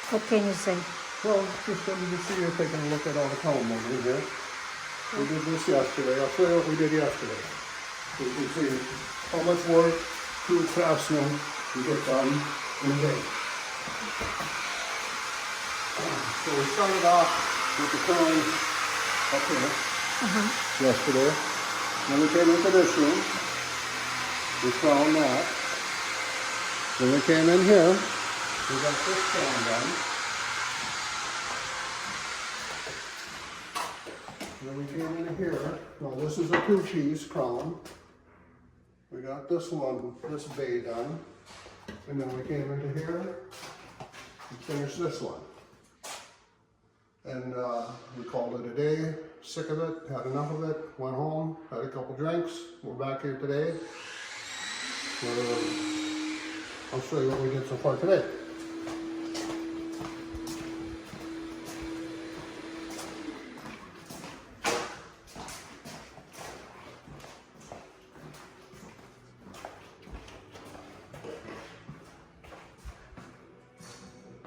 What can you say? Well, just let me just see you taking a look at all the column over here. We did this yesterday. I'll show you what we did yesterday. So you can see how much work two craftsmen can get done in a day. So we started off with the crown up here yesterday. Then we came into this room. We crowned that. Then we came in here. We got this crown done. Then we came in here. Now this is a two-piece crown. We got this one, this bay done. And then we came into here and finished this one. And we called it a day, sick of it, had enough of it, went home, had a couple drinks. We're back here today. I'll show you what we did so far today.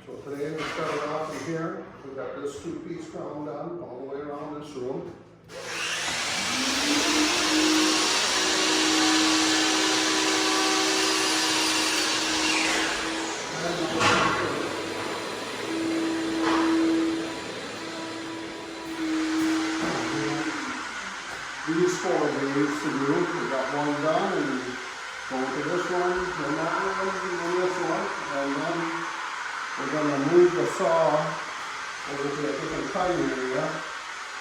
So today we started off in here. We got this two-piece crown done all the way around this room. These 4 days to do. We got one done and going to this one, then that one, and this one. And then we're going to move the saw over to a different cutting area.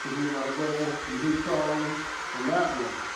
So we're going to go and do cutting in that room.